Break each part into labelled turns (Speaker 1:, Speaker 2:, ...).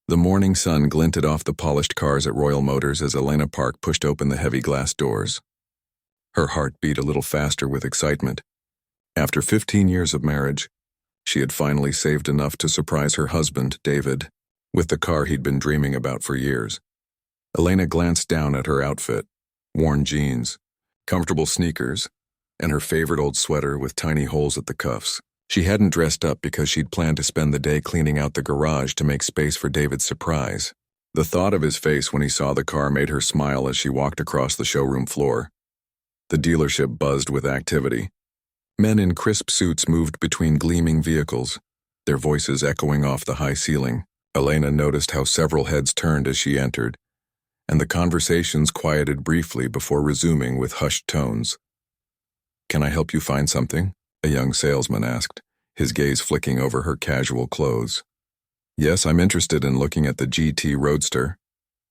Speaker 1: The morning sun glinted off the polished cars at Royal Motors as Elena Park pushed open the heavy glass doors. Her heart beat a little faster with excitement. After 15 years of marriage, she had finally saved enough to surprise her husband, David, with the car he'd been dreaming about for years. Elena glanced down at her outfit, worn jeans, comfortable sneakers, and her favorite old sweater with tiny holes at the cuffs. She hadn't dressed up because she'd planned to spend the day cleaning out the garage to make space for David's surprise. The thought of his face when he saw the car made her smile as she walked across the showroom floor. The dealership buzzed with activity. Men in crisp suits moved between gleaming vehicles, their voices echoing off the high ceiling. Elena noticed how several heads turned as she entered, and the conversations quieted briefly before resuming with hushed tones. "Can I help you find something?" a young salesman asked, his gaze flicking over her casual clothes. "Yes, I'm interested in looking at the GT Roadster,"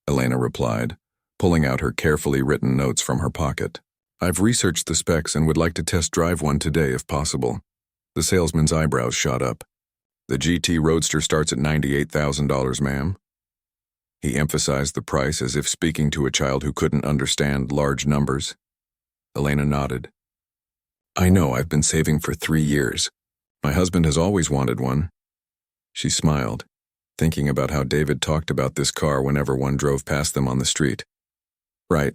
Speaker 1: Elena replied, pulling out her carefully written notes from her pocket. "I've researched the specs and would like to test drive one today if possible." The salesman's eyebrows shot up. "The GT Roadster starts at $98,000, ma'am." He emphasized the price as if speaking to a child who couldn't understand large numbers. Elena nodded. "I know, I've been saving for 3 years. My husband has always wanted one." She smiled, thinking about how David talked about this car whenever one drove past them on the street. "Right."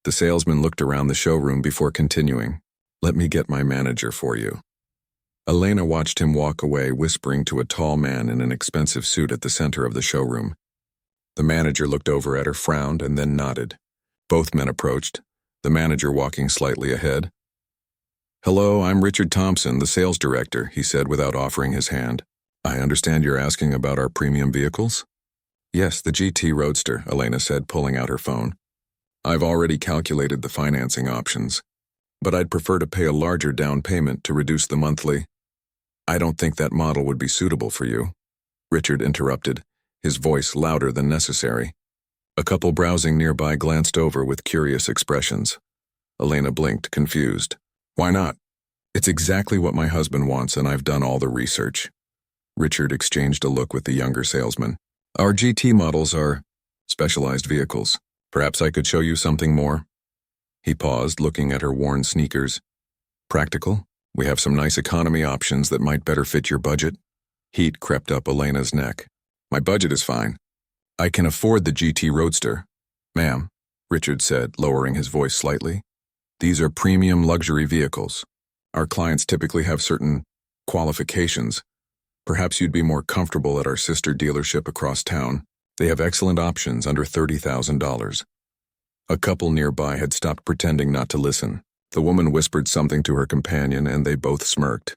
Speaker 1: The salesman looked around the showroom before continuing. "Let me get my manager for you." Elena watched him walk away, whispering to a tall man in an expensive suit at the center of the showroom. The manager looked over at her, frowned, and then nodded. Both men approached, the manager walking slightly ahead. "Hello, I'm Richard Thompson, the sales director," he said without offering his hand. "I understand you're asking about our premium vehicles?" "Yes, the GT Roadster," Elena said, pulling out her phone. "I've already calculated the financing options, but I'd prefer to pay a larger down payment to reduce the monthly." "I don't think that model would be suitable for you," Richard interrupted, his voice louder than necessary. A couple browsing nearby glanced over with curious expressions. Elena blinked, confused. "Why not?" "It's exactly what my husband wants, and I've done all the research." Richard exchanged a look with the younger salesman. "Our GT models are specialized vehicles. Perhaps I could show you something more." He paused, looking at her worn sneakers. "Practical? We have some nice economy options that might better fit your budget." Heat crept up Elena's neck. "My budget is fine. I can afford the GT Roadster." "Ma'am," Richard said, lowering his voice slightly, "these are premium luxury vehicles. Our clients typically have certain qualifications. Perhaps you'd be more comfortable at our sister dealership across town. They have excellent options under $30,000. A couple nearby had stopped pretending not to listen. The woman whispered something to her companion, and they both smirked.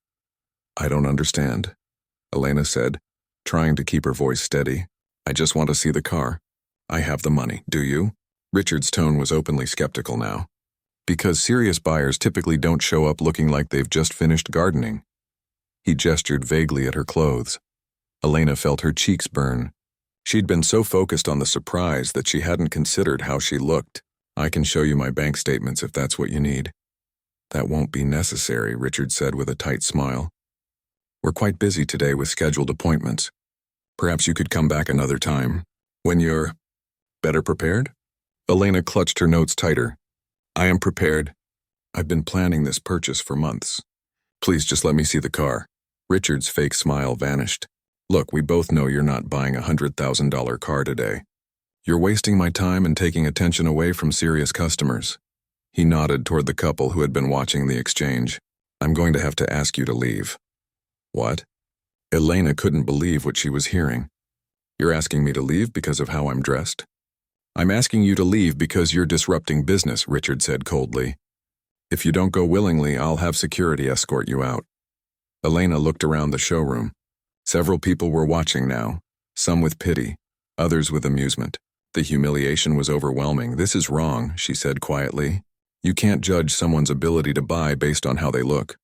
Speaker 1: "I don't understand," Elena said, trying to keep her voice steady. "I just want to see the car." "I have the money, do you?" Richard's tone was openly skeptical now. "Because serious buyers typically don't show up looking like they've just finished gardening." He gestured vaguely at her clothes. Elena felt her cheeks burn. She'd been so focused on the surprise that she hadn't considered how she looked. "I can show you my bank statements if that's what you need." "That won't be necessary," Richard said with a tight smile. "We're quite busy today with scheduled appointments. Perhaps you could come back another time, when you're better prepared?" Elena clutched her notes tighter. "I am prepared. I've been planning this purchase for months. Please just let me see the car." Richard's fake smile vanished. "Look, we both know you're not buying a $100,000 car today. You're wasting my time and taking attention away from serious customers." He nodded toward the couple who had been watching the exchange. "I'm going to have to ask you to leave." "What?" Elena couldn't believe what she was hearing. "You're asking me to leave because of how I'm dressed?" "I'm asking you to leave because you're disrupting business," Richard said coldly. "If you don't go willingly, I'll have security escort you out." Elena looked around the showroom. Several people were watching now, some with pity, others with amusement. The humiliation was overwhelming. "This is wrong," she said quietly. "You can't judge someone's ability to buy based on how they look."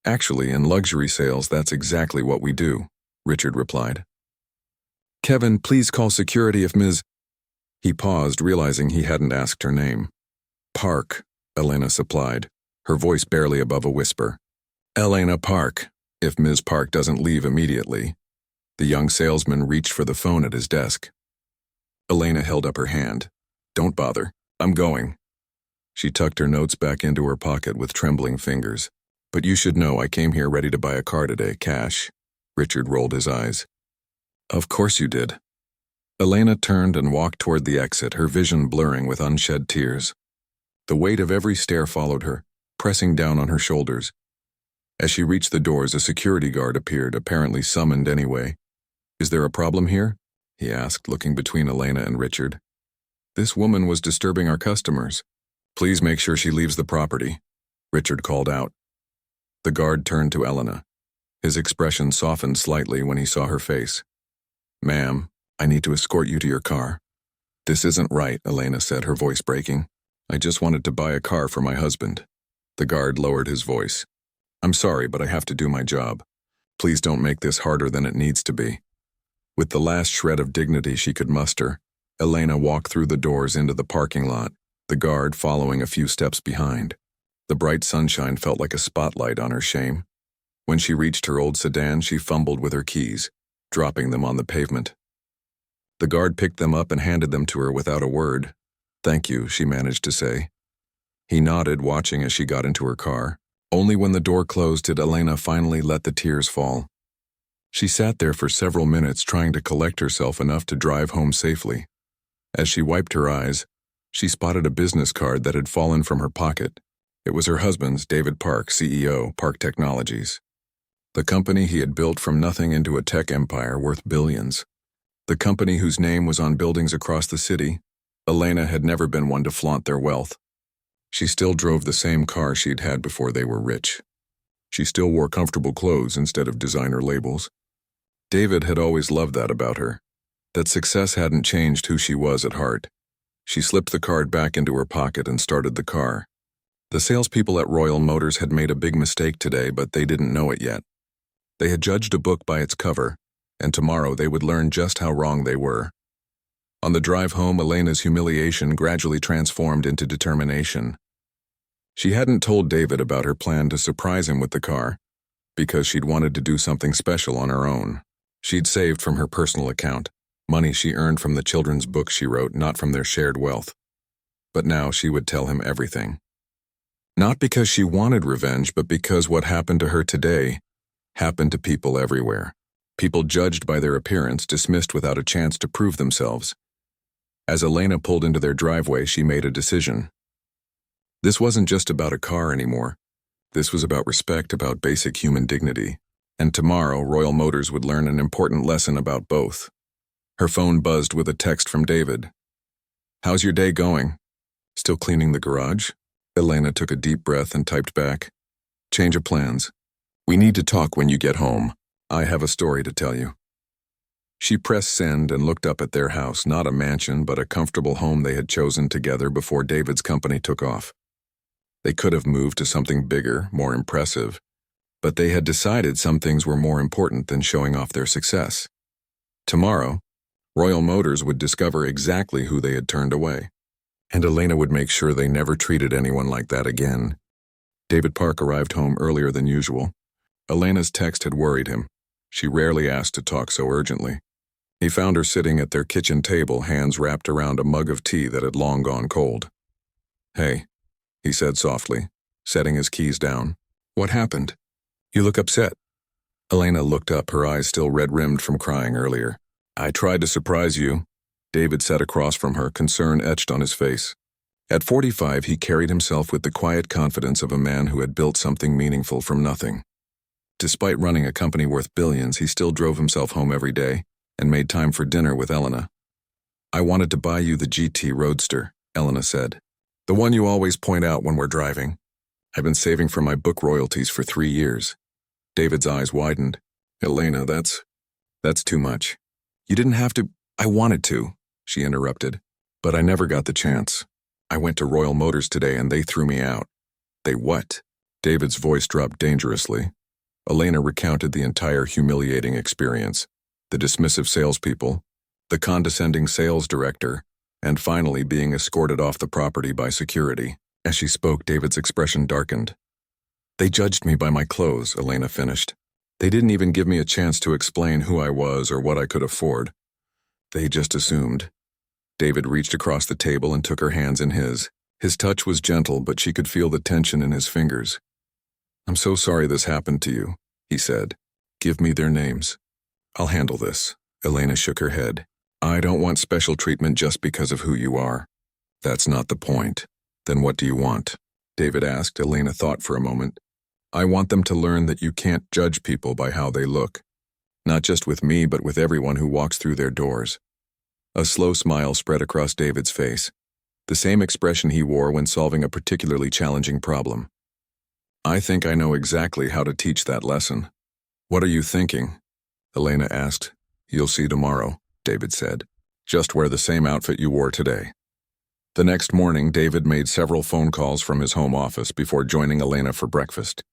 Speaker 1: "Actually, in luxury sales, that's exactly what we do," Richard replied. "Kevin, please call security if Ms." He paused, realizing he hadn't asked her name. "Park," Elena supplied, her voice barely above a whisper. "Elena Park, if Ms. Park doesn't leave immediately." The young salesman reached for the phone at his desk. Elena held up her hand. "Don't bother. I'm going." She tucked her notes back into her pocket with trembling fingers. "But you should know I came here ready to buy a car today, cash." Richard rolled his eyes. "Of course you did." Elena turned and walked toward the exit, her vision blurring with unshed tears. The weight of every stare followed her, pressing down on her shoulders. As she reached the doors, a security guard appeared, apparently summoned anyway. "Is there a problem here?" he asked, looking between Elena and Richard. "This woman was disturbing our customers. Please make sure she leaves the property," Richard called out. The guard turned to Elena. His expression softened slightly when he saw her face. "Ma'am, I need to escort you to your car." "This isn't right," Elena said, her voice breaking. "I just wanted to buy a car for my husband." The guard lowered his voice. "I'm sorry, but I have to do my job. Please don't make this harder than it needs to be." With the last shred of dignity she could muster, Elena walked through the doors into the parking lot, the guard following a few steps behind. The bright sunshine felt like a spotlight on her shame. When she reached her old sedan, she fumbled with her keys, dropping them on the pavement. The guard picked them up and handed them to her without a word. "Thank you," she managed to say. He nodded, watching as she got into her car. Only when the door closed did Elena finally let the tears fall. She sat there for several minutes, trying to collect herself enough to drive home safely. As she wiped her eyes, she spotted a business card that had fallen from her pocket. It was her husband's, David Park, CEO, Park Technologies. The company he had built from nothing into a tech empire worth billions. The company whose name was on buildings across the city. Elena had never been one to flaunt their wealth. She still drove the same car she'd had before they were rich. She still wore comfortable clothes instead of designer labels. David had always loved that about her, that success hadn't changed who she was at heart. She slipped the card back into her pocket and started the car. The salespeople at Royal Motors had made a big mistake today, but they didn't know it yet. They had judged a book by its cover, and tomorrow they would learn just how wrong they were. On the drive home, Elena's humiliation gradually transformed into determination. She hadn't told David about her plan to surprise him with the car, because she'd wanted to do something special on her own. She'd saved from her personal account, money she earned from the children's books she wrote, not from their shared wealth. But now she would tell him everything. Not because she wanted revenge, but because what happened to her today happened to people everywhere. People judged by their appearance, dismissed without a chance to prove themselves. As Elena pulled into their driveway, she made a decision. This wasn't just about a car anymore. This was about respect, about basic human dignity. And tomorrow, Royal Motors would learn an important lesson about both. Her phone buzzed with a text from David. "How's your day going? Still cleaning the garage?" Elena took a deep breath and typed back. "Change of plans. We need to talk when you get home. I have a story to tell you." She pressed send and looked up at their house, not a mansion, but a comfortable home they had chosen together before David's company took off. They could have moved to something bigger, more impressive, but they had decided some things were more important than showing off their success. Tomorrow, Royal Motors would discover exactly who they had turned away, and Elena would make sure they never treated anyone like that again. David Park arrived home earlier than usual. Elena's text had worried him. She rarely asked to talk so urgently. He found her sitting at their kitchen table, hands wrapped around a mug of tea that had long gone cold. "Hey," he said softly, setting his keys down. "What happened? You look upset." Elena looked up, her eyes still red-rimmed from crying earlier. "I tried to surprise you," David sat across from her, concern etched on his face. At 45, he carried himself with the quiet confidence of a man who had built something meaningful from nothing. Despite running a company worth billions, he still drove himself home every day and made time for dinner with Elena. "I wanted to buy you the GT Roadster," Elena said. "The one you always point out when we're driving. I've been saving for my book royalties for 3 years." David's eyes widened. "Elena, that's too much." "You didn't have to." "I wanted to," she interrupted, "but I never got the chance. I went to Royal Motors today and they threw me out." "They what?" David's voice dropped dangerously. Elena recounted the entire humiliating experience, the dismissive salespeople, the condescending sales director, and finally being escorted off the property by security. As she spoke, David's expression darkened. "They judged me by my clothes," Elena finished. They didn't even give me a chance to explain who I was or what I could afford. They just assumed. David reached across the table and took her hands in his. His touch was gentle, but she could feel the tension in his fingers. "I'm so sorry this happened to you," he said. "Give me their names." "I'll handle this." Elena shook her head. "I don't want special treatment just because of who you are." "That's not the point." "Then what do you want?" David asked. Elena thought for a moment. "I want them to learn that you can't judge people by how they look. Not just with me, but with everyone who walks through their doors." A slow smile spread across David's face, the same expression he wore when solving a particularly challenging problem. "I think I know exactly how to teach that lesson." "What are you thinking?" Elena asked. "You'll see tomorrow," David said. "Just wear the same outfit you wore today." The next morning, David made several phone calls from his home office before joining Elena for breakfast.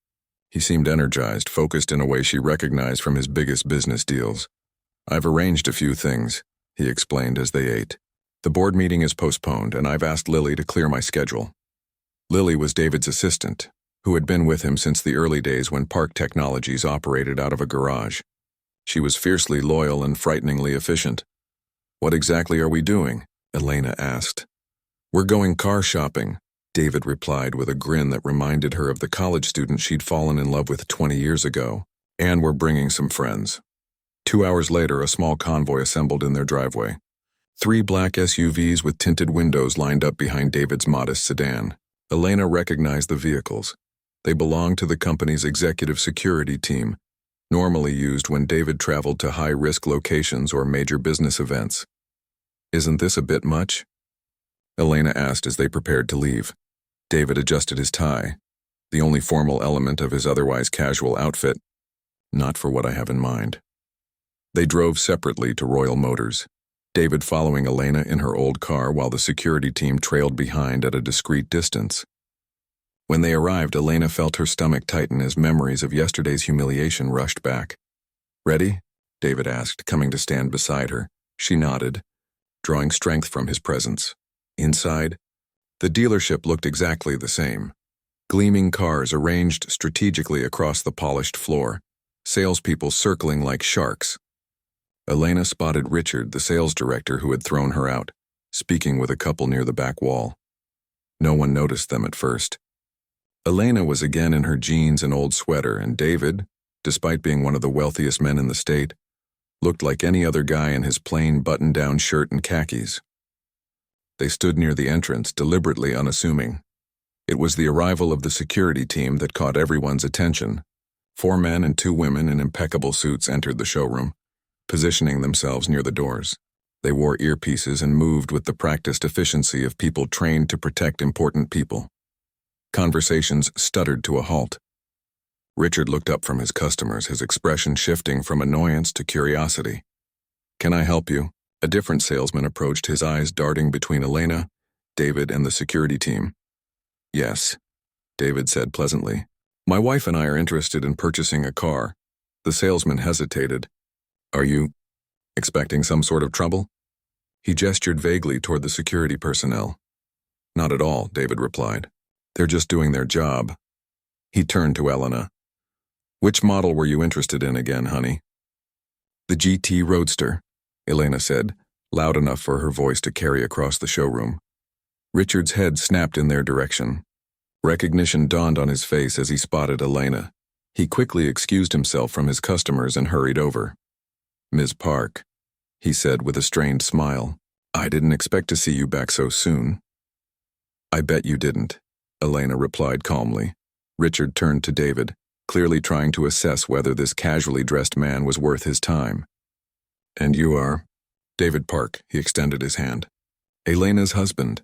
Speaker 1: He seemed energized, focused in a way she recognized from his biggest business deals. "I've arranged a few things," he explained as they ate. "The board meeting is postponed, and I've asked Lily to clear my schedule." Lily was David's assistant, who had been with him since the early days when Park Technologies operated out of a garage. She was fiercely loyal and frighteningly efficient. "What exactly are we doing?" Elena asked. "We're going car shopping," David replied with a grin that reminded her of the college student she'd fallen in love with 20 years ago. "And we're bringing some friends." 2 hours later, a small convoy assembled in their driveway. 3 black SUVs with tinted windows lined up behind David's modest sedan. Elena recognized the vehicles. They belonged to the company's executive security team, normally used when David traveled to high-risk locations or major business events. "Isn't this a bit much?" Elena asked as they prepared to leave. David adjusted his tie, the only formal element of his otherwise casual outfit. "Not for what I have in mind." They drove separately to Royal Motors, David following Elena in her old car while the security team trailed behind at a discreet distance. When they arrived, Elena felt her stomach tighten as memories of yesterday's humiliation rushed back. "Ready?" David asked, coming to stand beside her. She nodded, drawing strength from his presence. Inside, the dealership looked exactly the same. Gleaming cars arranged strategically across the polished floor, salespeople circling like sharks. Elena spotted Richard, the sales director who had thrown her out, speaking with a couple near the back wall. No one noticed them at first. Elena was again in her jeans and old sweater, and David, despite being one of the wealthiest men in the state, looked like any other guy in his plain button-down shirt and khakis. They stood near the entrance, deliberately unassuming. It was the arrival of the security team that caught everyone's attention. 4 men and 2 women in impeccable suits entered the showroom, positioning themselves near the doors. They wore earpieces and moved with the practiced efficiency of people trained to protect important people. Conversations stuttered to a halt. Richard looked up from his customers, his expression shifting from annoyance to curiosity. "Can I help you?" A different salesman approached, his eyes darting between Elena, David, and the security team. "Yes," David said pleasantly. "My wife and I are interested in purchasing a car." The salesman hesitated. "Are you expecting some sort of trouble?" He gestured vaguely toward the security personnel. "Not at all," David replied. "They're just doing their job." He turned to Elena. "Which model were you interested in again, honey?" "The GT Roadster," Elena said, loud enough for her voice to carry across the showroom. Richard's head snapped in their direction. Recognition dawned on his face as he spotted Elena. He quickly excused himself from his customers and hurried over. "Ms. Park," he said with a strained smile, "I didn't expect to see you back so soon." "I bet you didn't," Elena replied calmly. Richard turned to David, clearly trying to assess whether this casually dressed man was worth his time. "And you are?" "David Park," he extended his hand. "Elena's husband."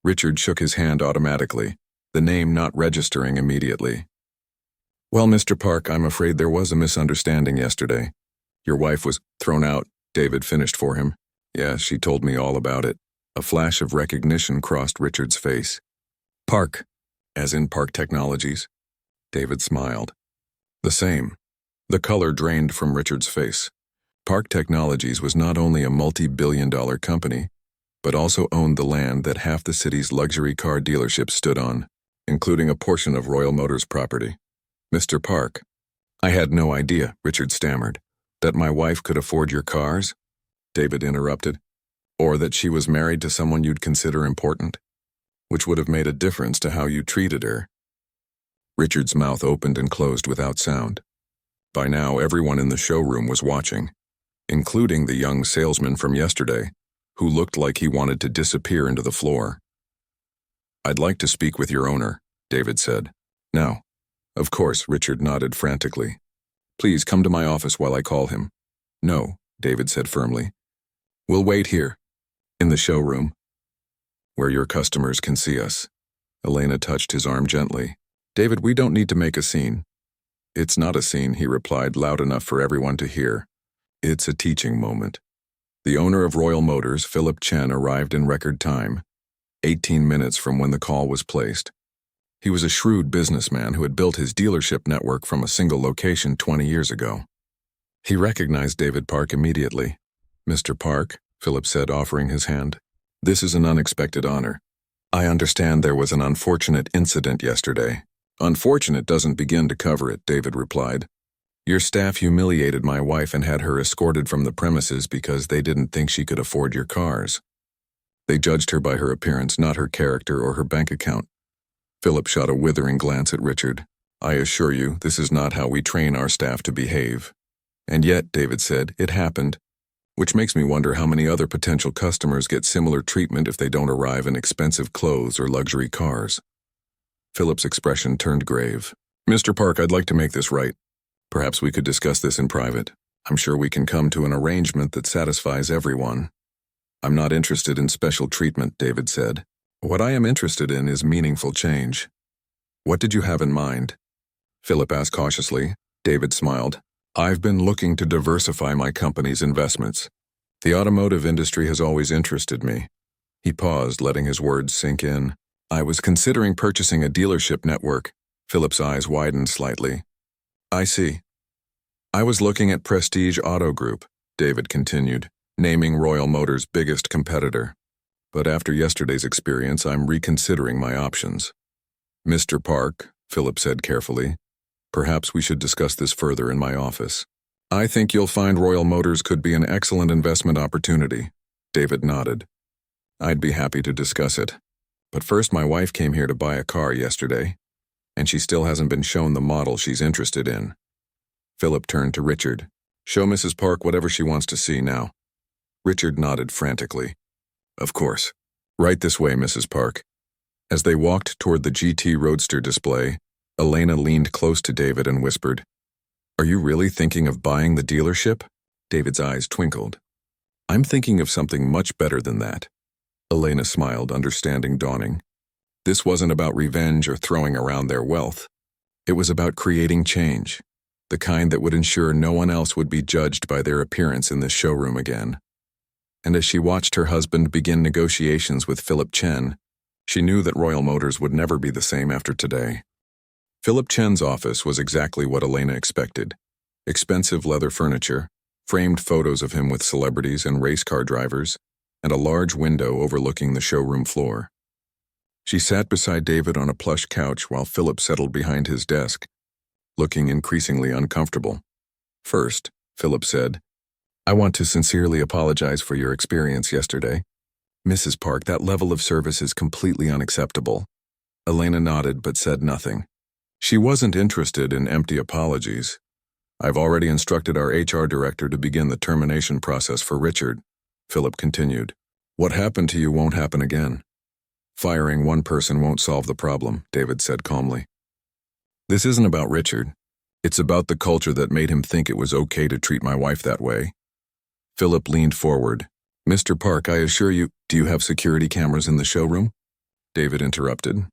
Speaker 1: Richard shook his hand automatically, the name not registering immediately. "Well, Mr. Park, I'm afraid there was a misunderstanding yesterday. Your wife was thrown out," David finished for him. "Yeah, she told me all about it." A flash of recognition crossed Richard's face. "Park, as in Park Technologies?" David smiled. "The same." The color drained from Richard's face. Park Technologies was not only a multi-billion-dollar company, but also owned the land that half the city's luxury car dealerships stood on, including a portion of Royal Motors property. "Mr. Park, I had no idea, Richard stammered. That my wife could afford your cars? David interrupted. Or that she was married to someone you'd consider important? Which would have made a difference to how you treated her. Richard's mouth opened and closed without sound. By now, everyone in the showroom was watching, including the young salesman from yesterday, who looked like he wanted to disappear into the floor. I'd like to speak with your owner, David said. Now. Of course, Richard nodded frantically. Please come to my office while I call him. No, David said firmly. We'll wait here, in the showroom, where your customers can see us. Elena touched his arm gently. David, we don't need to make a scene. It's not a scene, he replied, loud enough for everyone to hear. It's a teaching moment. The owner of Royal Motors, Philip Chen, arrived in record time, 18 minutes from when the call was placed. He was a shrewd businessman who had built his dealership network from a single location 20 years ago. He recognized David Park immediately. Mr. Park, Philip said, offering his hand. This is an unexpected honor. I understand there was an unfortunate incident yesterday. Unfortunate doesn't begin to cover it, David replied. Your staff humiliated my wife and had her escorted from the premises because they didn't think she could afford your cars. They judged her by her appearance, not her character or her bank account. Philip shot a withering glance at Richard. I assure you, this is not how we train our staff to behave. And yet, David said, it happened, which makes me wonder how many other potential customers get similar treatment if they don't arrive in expensive clothes or luxury cars. Philip's expression turned grave. Mr. Park, I'd like to make this right. Perhaps we could discuss this in private. I'm sure we can come to an arrangement that satisfies everyone. I'm not interested in special treatment, David said. What I am interested in is meaningful change. What did you have in mind? Philip asked cautiously. David smiled. I've been looking to diversify my company's investments. The automotive industry has always interested me. He paused, letting his words sink in. I was considering purchasing a dealership network. Philip's eyes widened slightly. I see. I was looking at Prestige Auto Group, David continued, naming Royal Motors' biggest competitor. But after yesterday's experience, I'm reconsidering my options. Mr. Park, Philip said carefully, perhaps we should discuss this further in my office. I think you'll find Royal Motors could be an excellent investment opportunity. David nodded. I'd be happy to discuss it. But first, my wife came here to buy a car yesterday, and she still hasn't been shown the model she's interested in. Philip turned to Richard. Show Mrs. Park whatever she wants to see now. Richard nodded frantically. Of course. Right this way, Mrs. Park. As they walked toward the GT Roadster display, Elena leaned close to David and whispered, Are you really thinking of buying the dealership? David's eyes twinkled. I'm thinking of something much better than that. Elena smiled, understanding dawning. This wasn't about revenge or throwing around their wealth. It was about creating change, the kind that would ensure no one else would be judged by their appearance in this showroom again. And as she watched her husband begin negotiations with Philip Chen, she knew that Royal Motors would never be the same after today. Philip Chen's office was exactly what Elena expected. Expensive leather furniture, framed photos of him with celebrities and race car drivers, and a large window overlooking the showroom floor. She sat beside David on a plush couch while Philip settled behind his desk, looking increasingly uncomfortable. First, Philip said, I want to sincerely apologize for your experience yesterday. Mrs. Park, that level of service is completely unacceptable. Elena nodded but said nothing. She wasn't interested in empty apologies. I've already instructed our HR director to begin the termination process for Richard, Philip continued. What happened to you won't happen again. Firing one person won't solve the problem, David said calmly. This isn't about Richard. It's about the culture that made him think it was okay to treat my wife that way. Philip leaned forward. Mr. Park, I assure you, do you have security cameras in the showroom? David interrupted.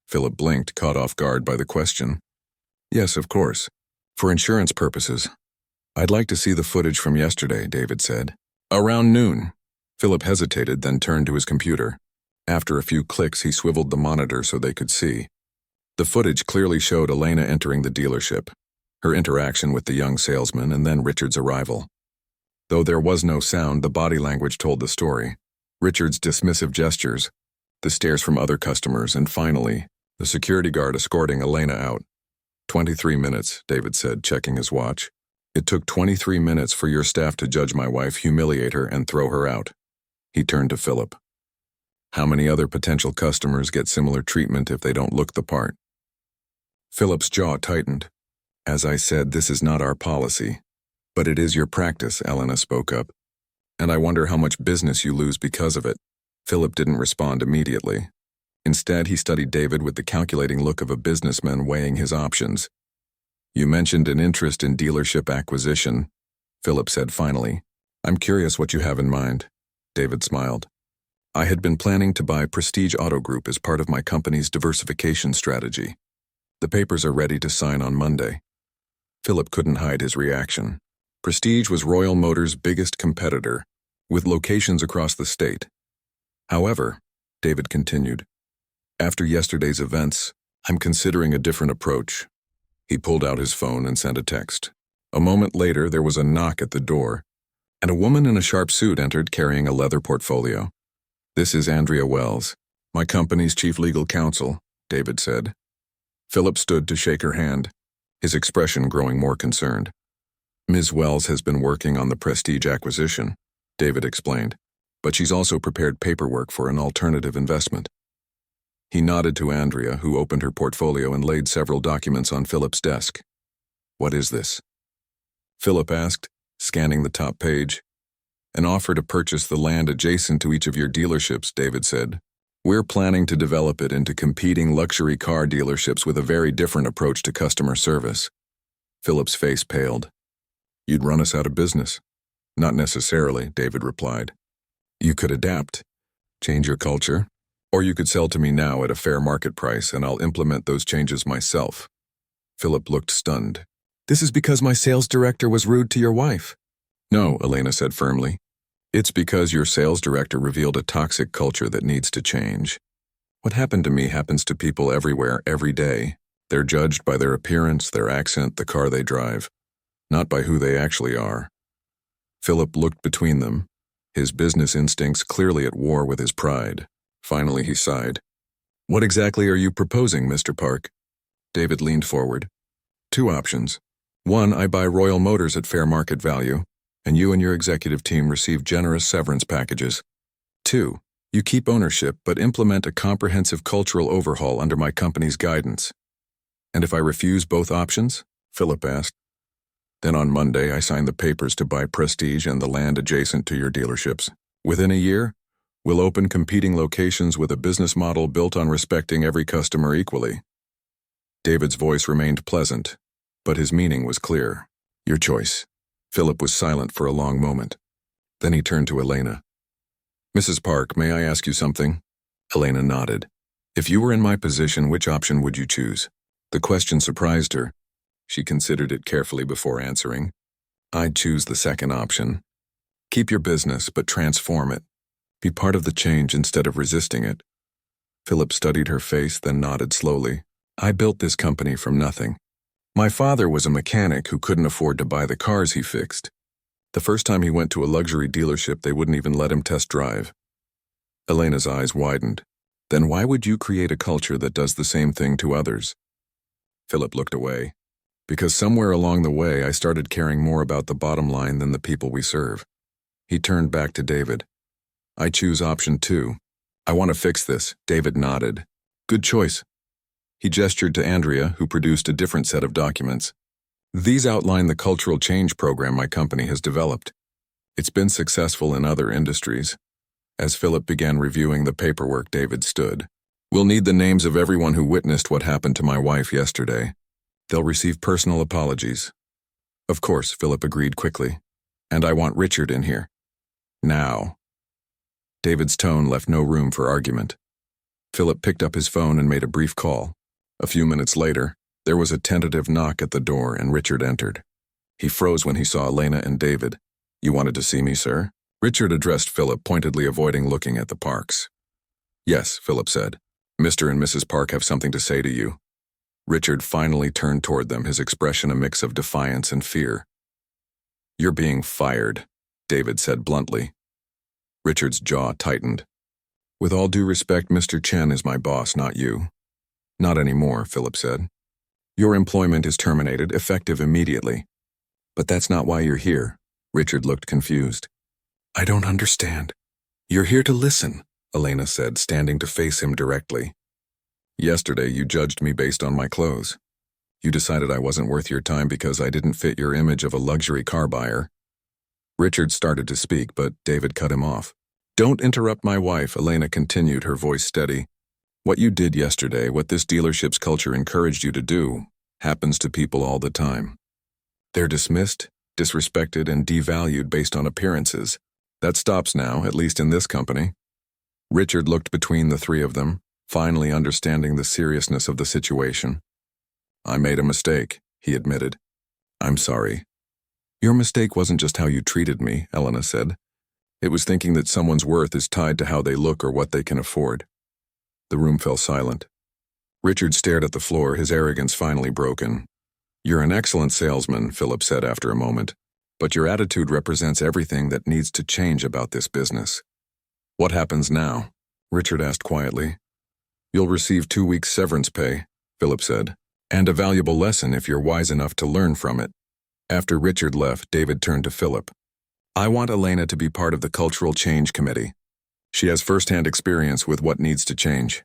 Speaker 1: Philip blinked, caught off guard by the question. Yes, of course. For insurance purposes. I'd like to see the footage from yesterday, David said. Around noon. Philip hesitated, then turned to his computer. After a few clicks, he swiveled the monitor so they could see. The footage clearly showed Elena entering the dealership, her interaction with the young salesman, and then Richard's arrival. Though there was no sound, the body language told the story. Richard's dismissive gestures, the stares from other customers, and finally, the security guard escorting Elena out. "23 minutes," David said, checking his watch. "It took 23 minutes for your staff to judge my wife, humiliate her, and throw her out." He turned to Philip. "How many other potential customers get similar treatment if they don't look the part?" Philip's jaw tightened. "As I said, this is not our policy. But it is your practice," Elena spoke up. "And I wonder how much business you lose because of it." Philip didn't respond immediately. Instead, he studied David with the calculating look of a businessman weighing his options. "You mentioned an interest in dealership acquisition," Philip said finally. "I'm curious what you have in mind." David smiled. "I had been planning to buy Prestige Auto Group as part of my company's diversification strategy. The papers are ready to sign on Monday." Philip couldn't hide his reaction. Prestige was Royal Motors' biggest competitor, with locations across the state. "However," David continued, "after yesterday's events, I'm considering a different approach." He pulled out his phone and sent a text. A moment later, there was a knock at the door, and a woman in a sharp suit entered carrying a leather portfolio. "This is Andrea Wells, my company's chief legal counsel," David said. Philip stood to shake her hand, his expression growing more concerned. "Ms. Wells has been working on the Prestige acquisition," David explained, "but she's also prepared paperwork for an alternative investment." He nodded to Andrea, who opened her portfolio and laid several documents on Philip's desk. "What is this?" Philip asked, scanning the top page. "An offer to purchase the land adjacent to each of your dealerships," David said. "We're planning to develop it into competing luxury car dealerships with a very different approach to customer service." Philip's face paled. "You'd run us out of business." "Not necessarily," David replied. "You could adapt, change your culture, or you could sell to me now at a fair market price and I'll implement those changes myself." Philip looked stunned. "This is because my sales director was rude to your wife." "No," Elena said firmly. "It's because your sales director revealed a toxic culture that needs to change. What happened to me happens to people everywhere, every day. They're judged by their appearance, their accent, the car they drive, not by who they actually are." Philip looked between them, his business instincts clearly at war with his pride. Finally, he sighed. "What exactly are you proposing, Mr. Park?" David leaned forward. "Two options. One, I buy Royal Motors at fair market value, and you and your executive team receive generous severance packages. Two, you keep ownership but implement a comprehensive cultural overhaul under my company's guidance." "And if I refuse both options?" Philip asked. "Then on Monday I sign the papers to buy Prestige and the land adjacent to your dealerships. Within a year, we'll open competing locations with a business model built on respecting every customer equally." David's voice remained pleasant, but his meaning was clear. "Your choice." Philip was silent for a long moment. Then he turned to Elena. "Mrs. Park, may I ask you something?" Elena nodded. "If you were in my position, which option would you choose?" The question surprised her. She considered it carefully before answering. "I'd choose the second option. Keep your business, but transform it. Be part of the change instead of resisting it." Philip studied her face, then nodded slowly. "I built this company from nothing. My father was a mechanic who couldn't afford to buy the cars he fixed. The first time he went to a luxury dealership, they wouldn't even let him test drive." Elena's eyes widened. "Then why would you create a culture that does the same thing to others?" Philip looked away. "Because somewhere along the way, I started caring more about the bottom line than the people we serve." He turned back to David. "I choose option 2. I want to fix this." David nodded. "Good choice." He gestured to Andrea, who produced a different set of documents. "These outline the cultural change program my company has developed. It's been successful in other industries." As Philip began reviewing the paperwork, David stood. "We'll need the names of everyone who witnessed what happened to my wife yesterday. They'll receive personal apologies." "Of course," Philip agreed quickly. "And I want Richard in here. Now." David's tone left no room for argument. Philip picked up his phone and made a brief call. A few minutes later, there was a tentative knock at the door and Richard entered. He froze when he saw Elena and David. "You wanted to see me, sir?" Richard addressed Philip, pointedly avoiding looking at the Parks. "Yes," Philip said. "Mr. and Mrs. Park have something to say to you." Richard finally turned toward them, his expression a mix of defiance and fear. "You're being fired," David said bluntly. Richard's jaw tightened. "With all due respect, Mr. Chen is my boss, not you." "Not anymore," Philip said. Your employment is terminated, effective immediately. But that's not why you're here. Richard looked confused. I don't understand. You're here to listen, Elena said, standing to face him directly. Yesterday you judged me based on my clothes. You decided I wasn't worth your time because I didn't fit your image of a luxury car buyer. Richard started to speak, but David cut him off. Don't interrupt my wife, Elena continued, her voice steady. What you did yesterday, what this dealership's culture encouraged you to do, happens to people all the time. They're dismissed, disrespected, and devalued based on appearances. That stops now, at least in this company. Richard looked between the three of them, finally understanding the seriousness of the situation. I made a mistake, he admitted. I'm sorry. Your mistake wasn't just how you treated me, Elena said. It was thinking that someone's worth is tied to how they look or what they can afford. The room fell silent. Richard stared at the floor, his arrogance finally broken. You're an excellent salesman, Philip said after a moment, but your attitude represents everything that needs to change about this business. What happens now? Richard asked quietly. You'll receive 2 weeks severance pay, Philip said, and a valuable lesson if you're wise enough to learn from it. After Richard left, David turned to Philip. I want Elena to be part of the Cultural Change Committee. She has first-hand experience with what needs to change.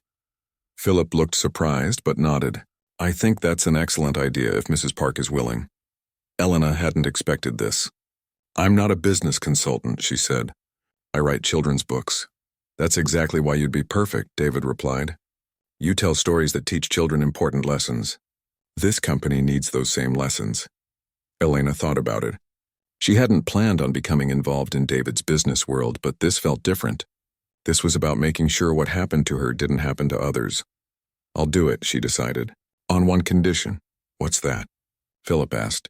Speaker 1: Philip looked surprised but nodded. I think that's an excellent idea if Mrs. Park is willing. Elena hadn't expected this. I'm not a business consultant, she said. I write children's books. That's exactly why you'd be perfect, David replied. You tell stories that teach children important lessons. This company needs those same lessons. Elena thought about it. She hadn't planned on becoming involved in David's business world, but this felt different. This was about making sure what happened to her didn't happen to others. I'll do it, she decided. On one condition. What's that? Philip asked.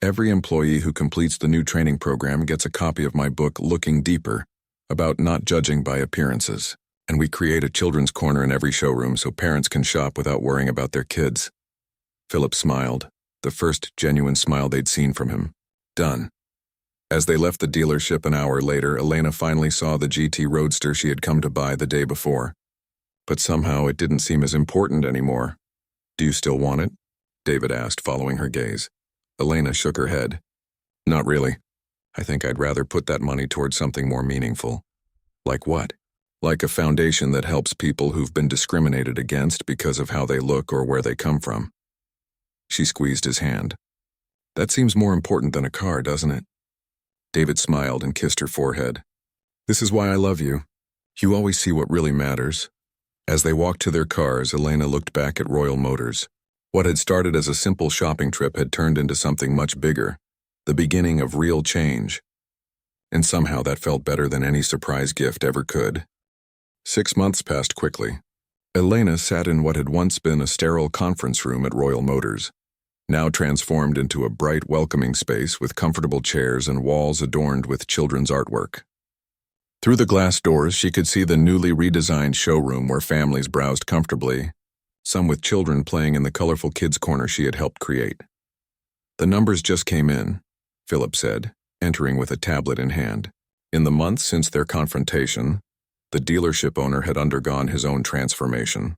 Speaker 1: Every employee who completes the new training program gets a copy of my book, Looking Deeper, about not judging by appearances. And we create a children's corner in every showroom so parents can shop without worrying about their kids. Philip smiled, the first genuine smile they'd seen from him. Done. As they left the dealership an hour later, Elena finally saw the GT Roadster she had come to buy the day before. But somehow it didn't seem as important anymore. Do you still want it? David asked, following her gaze. Elena shook her head. Not really. I think I'd rather put that money towards something more meaningful. Like what? Like a foundation that helps people who've been discriminated against because of how they look or where they come from. She squeezed his hand. That seems more important than a car, doesn't it? David smiled and kissed her forehead. This is why I love you. You always see what really matters. As they walked to their cars, Elena looked back at Royal Motors. What had started as a simple shopping trip had turned into something much bigger, the beginning of real change. And somehow that felt better than any surprise gift ever could. 6 months passed quickly. Elena sat in what had once been a sterile conference room at Royal Motors, now transformed into a bright, welcoming space with comfortable chairs and walls adorned with children's artwork. Through the glass doors, she could see the newly redesigned showroom where families browsed comfortably, some with children playing in the colorful kids' corner she had helped create. The numbers just came in, Philip said, entering with a tablet in hand. In the months since their confrontation, the dealership owner had undergone his own transformation.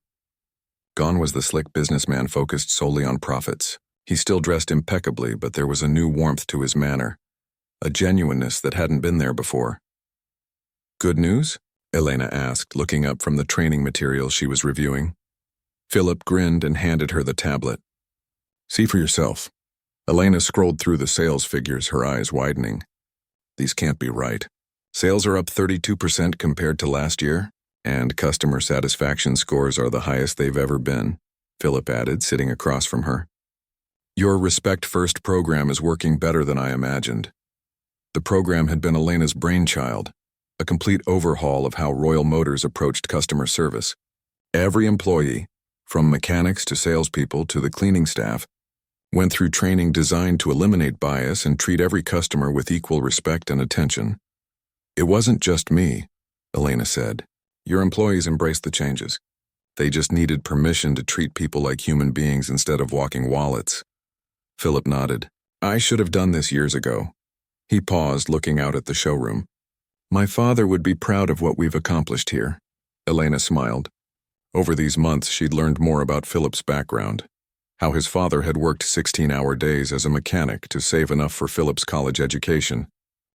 Speaker 1: Gone was the slick businessman focused solely on profits. He still dressed impeccably, but there was a new warmth to his manner, a genuineness that hadn't been there before. Good news? Elena asked, looking up from the training materials she was reviewing. Philip grinned and handed her the tablet. See for yourself. Elena scrolled through the sales figures, her eyes widening. These can't be right. Sales are up 32% compared to last year, and customer satisfaction scores are the highest they've ever been, Philip added, sitting across from her. Your Respect First program is working better than I imagined. The program had been Elena's brainchild, a complete overhaul of how Royal Motors approached customer service. Every employee, from mechanics to salespeople to the cleaning staff, went through training designed to eliminate bias and treat every customer with equal respect and attention. It wasn't just me, Elena said. Your employees embraced the changes. They just needed permission to treat people like human beings instead of walking wallets. Philip nodded. I should have done this years ago. He paused, looking out at the showroom. My father would be proud of what we've accomplished here. Elena smiled. Over these months, she'd learned more about Philip's background, how his father had worked 16-hour days as a mechanic to save enough for Philip's college education,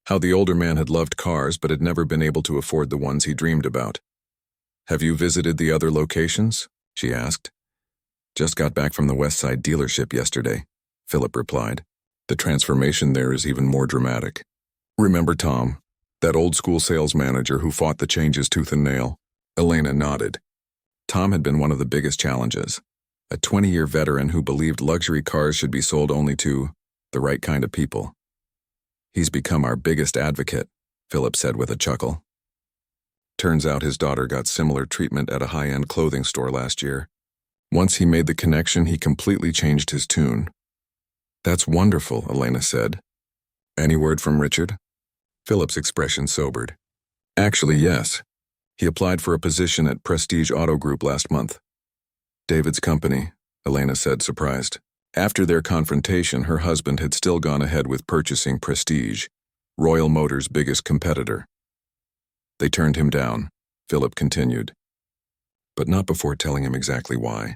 Speaker 1: how the older man had loved cars but had never been able to afford the ones he dreamed about. "Have you visited the other locations?" she asked. "Just got back from the West Side dealership yesterday," Philip replied. "The transformation there is even more dramatic. Remember Tom, that old-school sales manager who fought the changes tooth and nail?" Elena nodded. Tom had been one of the biggest challenges. A 20-year veteran who believed luxury cars should be sold only to the right kind of people. "He's become our biggest advocate," Philip said with a chuckle. Turns out his daughter got similar treatment at a high-end clothing store last year. Once he made the connection, he completely changed his tune. "That's wonderful," Elena said. "Any word from Richard?" Philip's expression sobered. "Actually, yes. He applied for a position at Prestige Auto Group last month." "David's company," Elena said, surprised. After their confrontation, her husband had still gone ahead with purchasing Prestige, Royal Motors' biggest competitor. "They turned him down," Philip continued. "But not before telling him exactly why.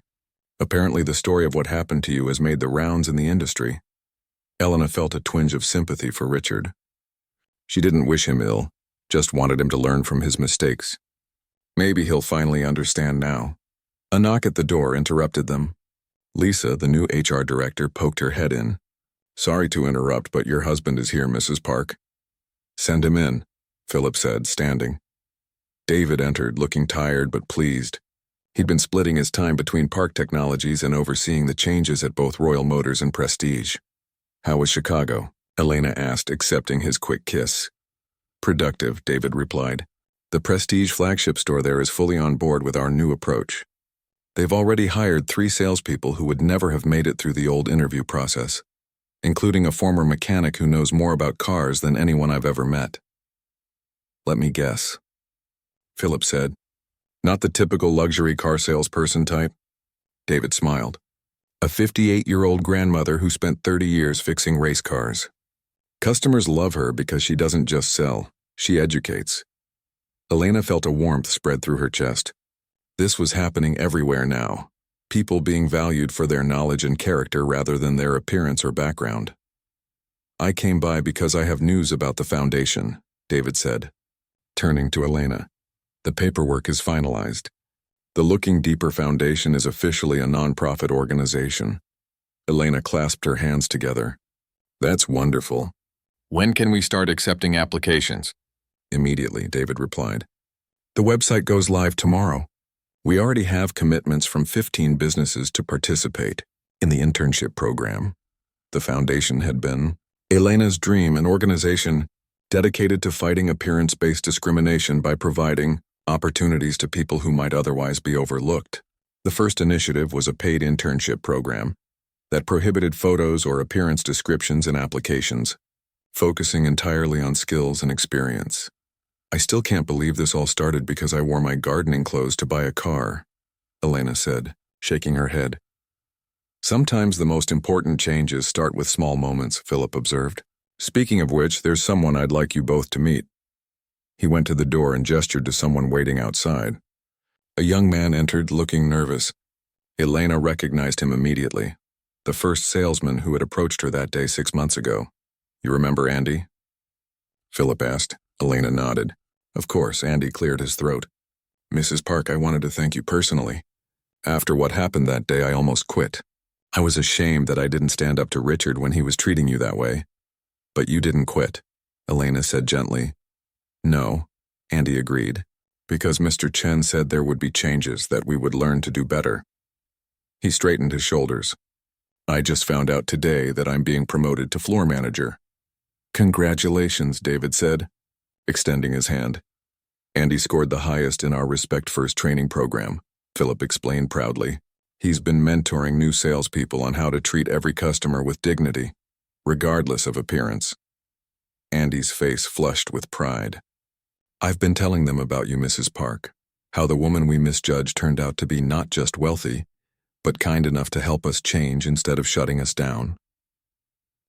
Speaker 1: Apparently the story of what happened to you has made the rounds in the industry." Elena felt a twinge of sympathy for Richard. She didn't wish him ill, just wanted him to learn from his mistakes. Maybe he'll finally understand now. A knock at the door interrupted them. Lisa, the new HR director, poked her head in. "Sorry to interrupt, but your husband is here, Mrs. Park." "Send him in," Philip said, standing. David entered, looking tired but pleased. He'd been splitting his time between Park Technologies and overseeing the changes at both Royal Motors and Prestige. "How was Chicago?" Elena asked, accepting his quick kiss. "Productive," David replied. "The Prestige flagship store there is fully on board with our new approach. They've already hired 3 salespeople who would never have made it through the old interview process, including a former mechanic who knows more about cars than anyone I've ever met." "Let me guess," Philip said. "Not the typical luxury car salesperson type?" David smiled. "A 58-year-old grandmother who spent 30 years fixing race cars. Customers love her because she doesn't just sell, she educates." Elena felt a warmth spread through her chest. This was happening everywhere now. People being valued for their knowledge and character rather than their appearance or background. "I came by because I have news about the foundation," David said, turning to Elena. "The paperwork is finalized. The Looking Deeper Foundation is officially a nonprofit organization." Elena clasped her hands together. "That's wonderful. When can we start accepting applications?" "Immediately," David replied. "The website goes live tomorrow. We already have commitments from 15 businesses to participate in the internship program." The foundation had been Elena's dream, an organization dedicated to fighting appearance-based discrimination by providing opportunities to people who might otherwise be overlooked. The first initiative was a paid internship program that prohibited photos or appearance descriptions in applications, focusing entirely on skills and experience. "I still can't believe this all started because I wore my gardening clothes to buy a car," Elena said, shaking her head. "Sometimes the most important changes start with small moments," Philip observed. "Speaking of which, there's someone I'd like you both to meet." He went to the door and gestured to someone waiting outside. A young man entered, looking nervous. Elena recognized him immediately. The first salesman who had approached her that day 6 months ago. "You remember Andy?" Philip asked. Elena nodded. Of course, Andy cleared his throat. "Mrs. Park, I wanted to thank you personally. After what happened that day, I almost quit. I was ashamed that I didn't stand up to Richard when he was treating you that way. But you didn't quit," Elena said gently. "No," Andy agreed, "because Mr. Chen said there would be changes, that we would learn to do better." He straightened his shoulders. "I just found out today that I'm being promoted to floor manager." "Congratulations," David said, extending his hand. "Andy scored the highest in our Respect First training program," Philip explained proudly. "He's been mentoring new salespeople on how to treat every customer with dignity, regardless of appearance." Andy's face flushed with pride. "I've been telling them about you, Mrs. Park, how the woman we misjudged turned out to be not just wealthy, but kind enough to help us change instead of shutting us down."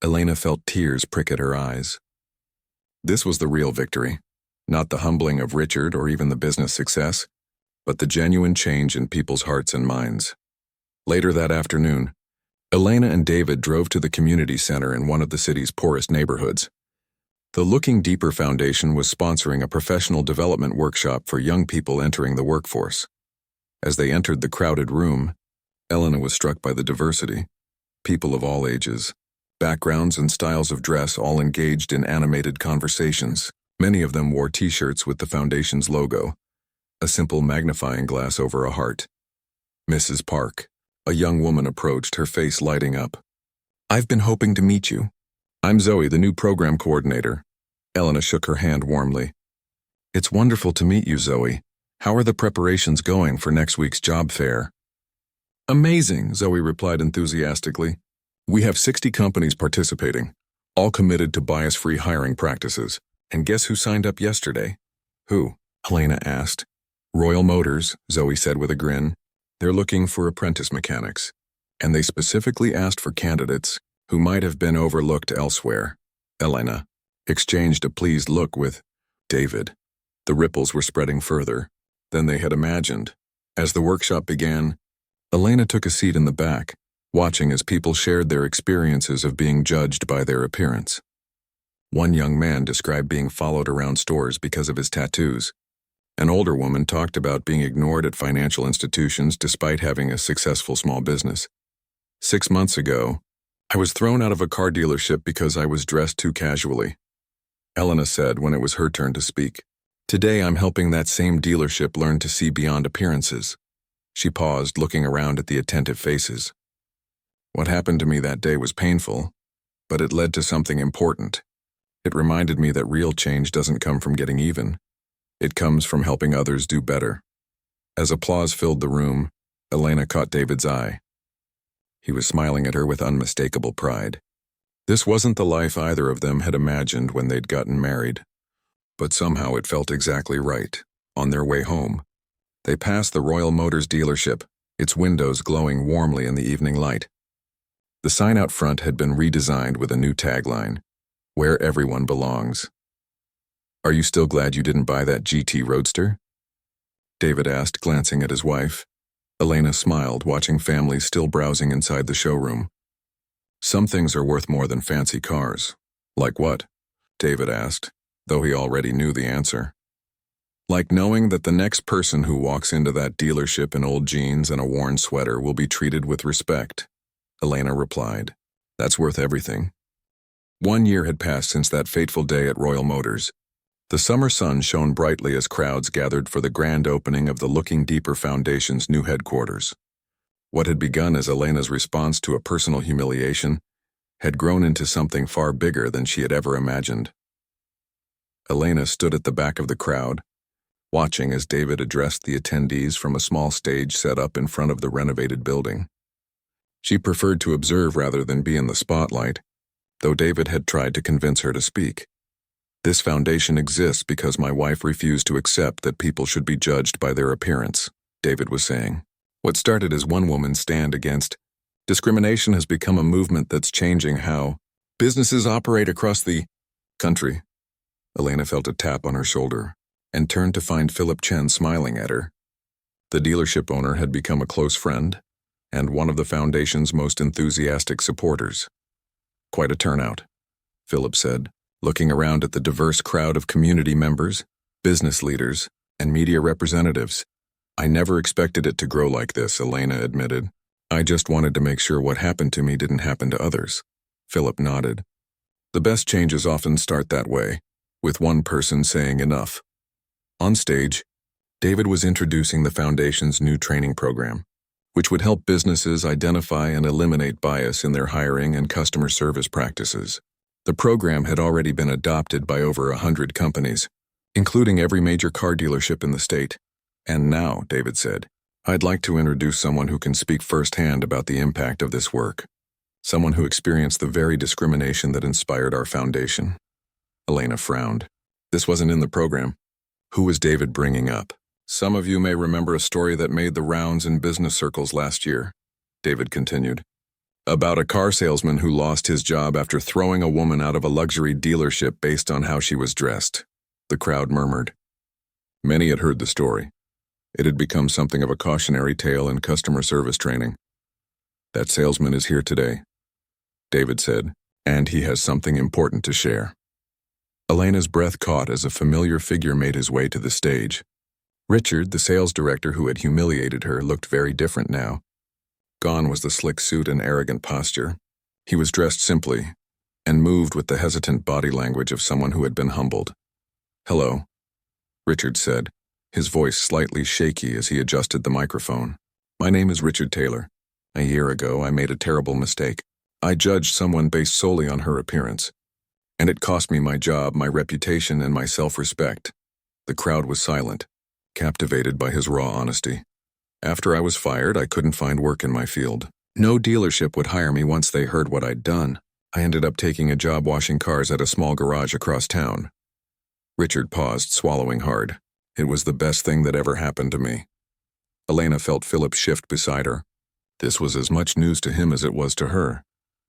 Speaker 1: Elena felt tears prick at her eyes. This was the real victory, not the humbling of Richard or even the business success, but the genuine change in people's hearts and minds. Later that afternoon, Elena and David drove to the community center in one of the city's poorest neighborhoods. The Looking Deeper Foundation was sponsoring a professional development workshop for young people entering the workforce. As they entered the crowded room, Elena was struck by the diversity. People of all ages, backgrounds and styles of dress all engaged in animated conversations. Many of them wore t-shirts with the foundation's logo, a simple magnifying glass over a heart. Mrs. Park, a young woman, approached, her face lighting up. "I've been hoping to meet you. I'm Zoe, the new program coordinator." Elena shook her hand warmly. "It's wonderful to meet you, Zoe. How are the preparations going for next week's job fair?" "Amazing," Zoe replied enthusiastically. "We have 60 companies participating, all committed to bias-free hiring practices. And guess who signed up yesterday?" "Who?" Elena asked. "Royal Motors," Zoe said with a grin. "They're looking for apprentice mechanics, and they specifically asked for candidates who might have been overlooked elsewhere." Elena exchanged a pleased look with David. The ripples were spreading further than they had imagined. As the workshop began, Elena took a seat in the back, watching as people shared their experiences of being judged by their appearance. One young man described being followed around stores because of his tattoos. An older woman talked about being ignored at financial institutions despite having a successful small business. 6 months ago, I was thrown out of a car dealership because I was dressed too casually, Elena said when it was her turn to speak. Today I'm helping that same dealership learn to see beyond appearances. She paused, looking around at the attentive faces. What happened to me that day was painful, but it led to something important. It reminded me that real change doesn't come from getting even. It comes from helping others do better. As applause filled the room, Elena caught David's eye. He was smiling at her with unmistakable pride. This wasn't the life either of them had imagined when they'd gotten married. But somehow it felt exactly right. On their way home, they passed the Royal Motors dealership, its windows glowing warmly in the evening light. The sign out front had been redesigned with a new tagline, "Where everyone belongs." "Are you still glad you didn't buy that GT Roadster?" David asked, glancing at his wife. Elena smiled, watching families still browsing inside the showroom. "Some things are worth more than fancy cars." "Like what?" David asked, though he already knew the answer. "Like knowing that the next person who walks into that dealership in old jeans and a worn sweater will be treated with respect," Elena replied. "That's worth everything." 1 year had passed since that fateful day at Royal Motors. The summer sun shone brightly as crowds gathered for the grand opening of the Looking Deeper Foundation's new headquarters. What had begun as Elena's response to a personal humiliation had grown into something far bigger than she had ever imagined. Elena stood at the back of the crowd, watching as David addressed the attendees from a small stage set up in front of the renovated building. She preferred to observe rather than be in the spotlight, though David had tried to convince her to speak. "This foundation exists because my wife refused to accept that people should be judged by their appearance," David was saying. "What started as one woman's stand against discrimination has become a movement that's changing how businesses operate across the country." Elena felt a tap on her shoulder and turned to find Philip Chen smiling at her. The dealership owner had become a close friend and one of the foundation's most enthusiastic supporters. "Quite a turnout," Philip said, looking around at the diverse crowd of community members, business leaders, and media representatives. "I never expected it to grow like this," Elena admitted. "I just wanted to make sure what happened to me didn't happen to others." Philip nodded. "The best changes often start that way, with one person saying enough." On stage, David was introducing the foundation's new training program, which would help businesses identify and eliminate bias in their hiring and customer service practices. The program had already been adopted by over 100 companies, including every major car dealership in the state. "And now," David said, "I'd like to introduce someone who can speak firsthand about the impact of this work. Someone who experienced the very discrimination that inspired our foundation." Elena frowned. This wasn't in the program. Who was David bringing up? "Some of you may remember a story that made the rounds in business circles last year," David continued. "About a car salesman who lost his job after throwing a woman out of a luxury dealership based on how she was dressed." The crowd murmured. Many had heard the story. It had become something of a cautionary tale in customer service training. That salesman is here today, David said, and he has something important to share. Elena's breath caught as a familiar figure made his way to the stage. Richard, the sales director who had humiliated her, looked very different now. Gone was the slick suit and arrogant posture. He was dressed simply, and moved with the hesitant body language of someone who had been humbled. "Hello," Richard said, his voice slightly shaky as he adjusted the microphone. "My name is Richard Taylor. A year ago, I made a terrible mistake. I judged someone based solely on her appearance. And it cost me my job, my reputation, and my self-respect." The crowd was silent, captivated by his raw honesty. "After I was fired, I couldn't find work in my field. No dealership would hire me once they heard what I'd done. I ended up taking a job washing cars at a small garage across town." Richard paused, swallowing hard. It was the best thing that ever happened to me. Elena felt Philip shift beside her. This was as much news to him as it was to her.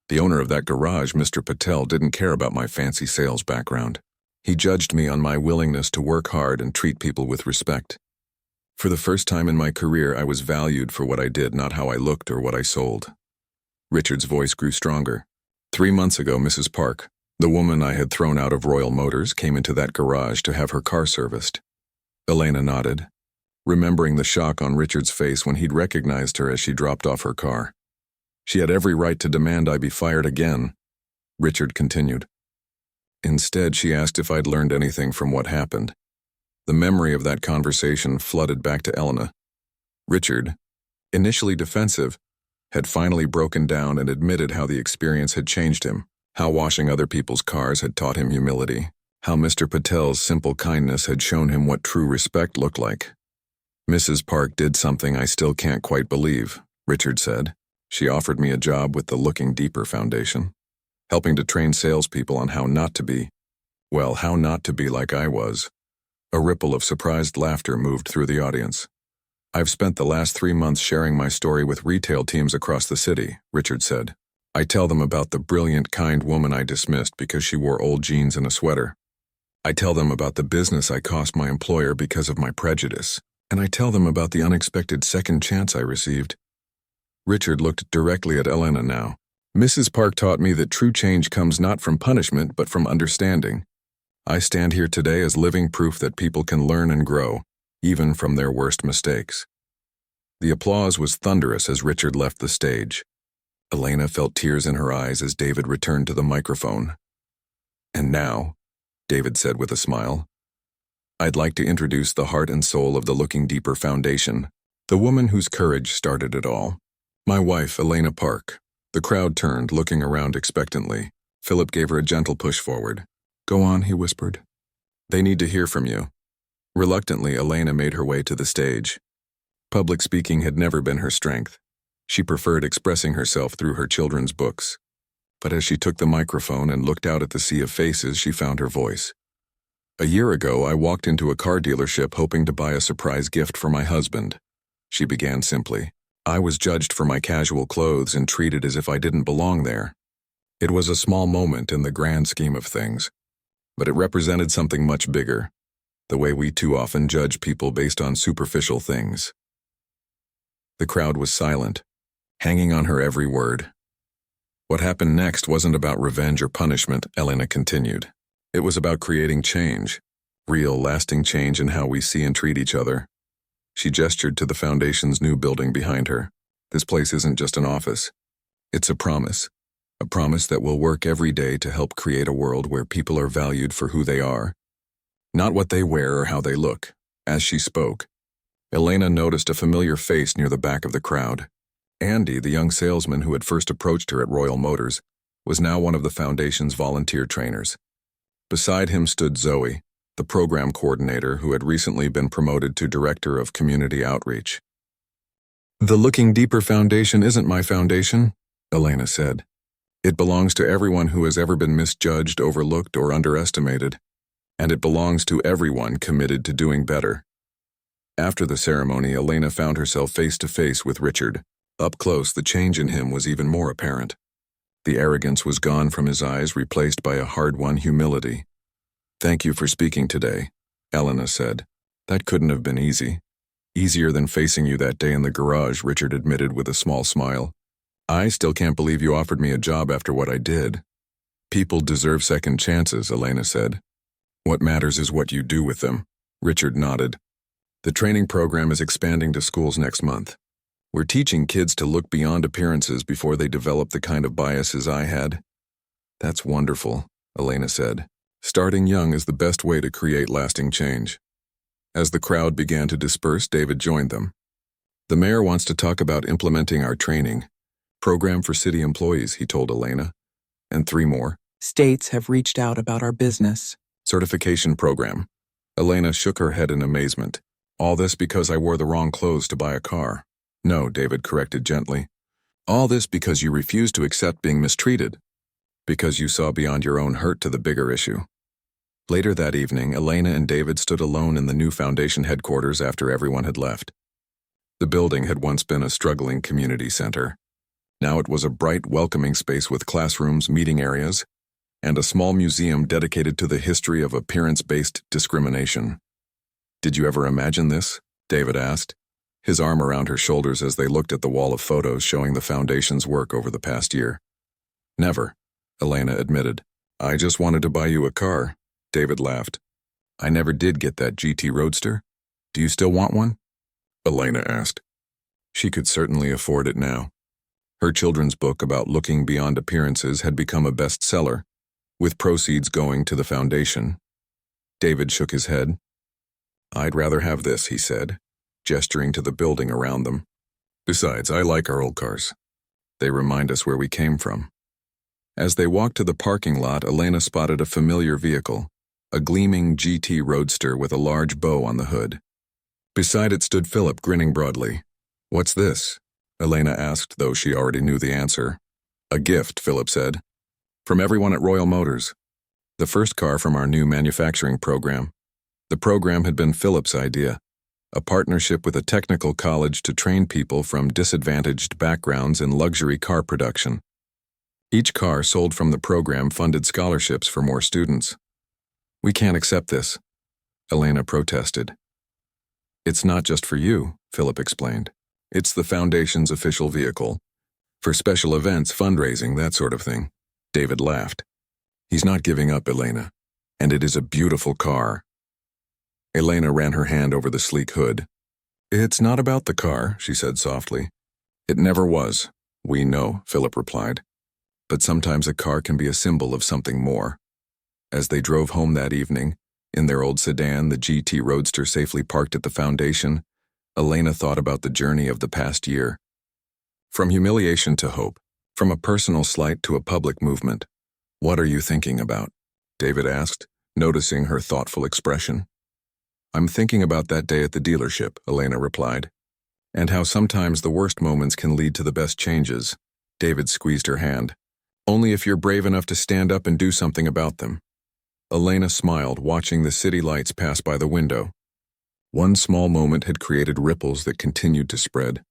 Speaker 1: The owner of that garage, Mr. Patel, didn't care about my fancy sales background. He judged me on my willingness to work hard and treat people with respect. For the first time in my career, I was valued for what I did, not how I looked or what I sold. Richard's voice grew stronger. 3 months ago, Mrs. Park, the woman I had thrown out of Royal Motors, came into that garage to have her car serviced. Elena nodded, remembering the shock on Richard's face when he'd recognized her as she dropped off her car. She had every right to demand I be fired again. Richard continued. Instead, she asked if I'd learned anything from what happened. The memory of that conversation flooded back to Elena. Richard, initially defensive, had finally broken down and admitted how the experience had changed him, how washing other people's cars had taught him humility, how Mr. Patel's simple kindness had shown him what true respect looked like. "Mrs. Park did something I still can't quite believe," Richard said. "She offered me a job with the Looking Deeper Foundation, helping to train salespeople on how not to be like I was." A ripple of surprised laughter moved through the audience. "I've spent the last 3 months sharing my story with retail teams across the city," Richard said. "I tell them about the brilliant, kind woman I dismissed because she wore old jeans and a sweater. I tell them about the business I cost my employer because of my prejudice. And I tell them about the unexpected second chance I received." Richard looked directly at Elena now. "Mrs. Park taught me that true change comes not from punishment but from understanding. I stand here today as living proof that people can learn and grow, even from their worst mistakes." The applause was thunderous as Richard left the stage. Elena felt tears in her eyes as David returned to the microphone. "And now," David said with a smile, "I'd like to introduce the heart and soul of the Looking Deeper Foundation, the woman whose courage started it all. My wife, Elena Park." The crowd turned, looking around expectantly. Philip gave her a gentle push forward. "Go on," he whispered. "They need to hear from you." Reluctantly, Elena made her way to the stage. Public speaking had never been her strength. She preferred expressing herself through her children's books. But as she took the microphone and looked out at the sea of faces, she found her voice. "A year ago, I walked into a car dealership hoping to buy a surprise gift for my husband," she began simply. "I was judged for my casual clothes and treated as if I didn't belong there. It was a small moment in the grand scheme of things, but it represented something much bigger, the way we too often judge people based on superficial things." The crowd was silent, hanging on her every word. "What happened next wasn't about revenge or punishment," Elena continued. "It was about creating change, real, lasting change in how we see and treat each other." She gestured to the foundation's new building behind her. "This place isn't just an office. It's a promise that we'll work every day to help create a world where people are valued for who they are, not what they wear or how they look." As she spoke, Elena noticed a familiar face near the back of the crowd. Andy, the young salesman who had first approached her at Royal Motors, was now one of the foundation's volunteer trainers. Beside him stood Zoe, the program coordinator who had recently been promoted to Director of Community Outreach. "The Looking Deeper Foundation isn't my foundation," Elena said. "It belongs to everyone who has ever been misjudged, overlooked, or underestimated, and it belongs to everyone committed to doing better." After the ceremony, Elena found herself face to face with Richard. Up close, the change in him was even more apparent. The arrogance was gone from his eyes, replaced by a hard-won humility. "Thank you for speaking today," Elena said. "That couldn't have been easy." "Easier than facing you that day in the garage," Richard admitted with a small smile. I still can't believe you offered me a job after what I did. People deserve second chances, Elena said. What matters is what you do with them. Richard nodded. The training program is expanding to schools next month. We're teaching kids to look beyond appearances before they develop the kind of biases I had. That's wonderful, Elena said. Starting young is the best way to create lasting change. As the crowd began to disperse, David joined them. The mayor wants to talk about implementing our training program for city employees, he told Elena. And 3 more.
Speaker 2: States have reached out about our business.
Speaker 1: Certification program. Elena shook her head in amazement. All this because I wore the wrong clothes to buy a car. No, David corrected gently. All this because you refused to accept being mistreated. Because you saw beyond your own hurt to the bigger issue. Later that evening, Elena and David stood alone in the new foundation headquarters after everyone had left. The building had once been a struggling community center. Now it was a bright, welcoming space with classrooms, meeting areas, and a small museum dedicated to the history of appearance-based discrimination. Did you ever imagine this? David asked, his arm around her shoulders as they looked at the wall of photos showing the foundation's work over the past year. Never, Elena admitted. I just wanted to buy you a car, David laughed. I never did get that GT Roadster. Do you still want one? Elena asked. She could certainly afford it now. Her children's book about looking beyond appearances had become a bestseller, with proceeds going to the foundation. David shook his head. I'd rather have this, he said, gesturing to the building around them. Besides, I like our old cars. They remind us where we came from. As they walked to the parking lot, Elena spotted a familiar vehicle, a gleaming GT Roadster with a large bow on the hood. Beside it stood Philip, grinning broadly. What's this? Elena asked, though she already knew the answer. A gift, Philip said. From everyone at Royal Motors. The first car from our new manufacturing program. The program had been Philip's idea, a partnership with a technical college to train people from disadvantaged backgrounds in luxury car production. Each car sold from the program funded scholarships for more students. We can't accept this, Elena protested. It's not just for you, Philip explained. It's the foundation's official vehicle. For special events, fundraising, that sort of thing. David laughed. He's not giving up, Elena. And it is a beautiful car. Elena ran her hand over the sleek hood. It's not about the car, she said softly. It never was. We know, Philip replied. But sometimes a car can be a symbol of something more. As they drove home that evening, in their old sedan, the GT Roadster safely parked at the foundation, Elena thought about the journey of the past year. From humiliation to hope, from a personal slight to a public movement. What are you thinking about? David asked, noticing her thoughtful expression. I'm thinking about that day at the dealership, Elena replied, and how sometimes the worst moments can lead to the best changes. David squeezed her hand. Only if you're brave enough to stand up and do something about them. Elena smiled, watching the city lights pass by the window. One small moment had created ripples that continued to spread,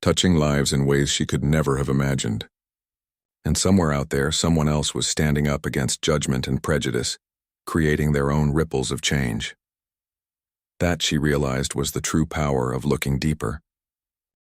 Speaker 1: touching lives in ways she could never have imagined. And somewhere out there, someone else was standing up against judgment and prejudice, creating their own ripples of change. That, she realized, was the true power of looking deeper.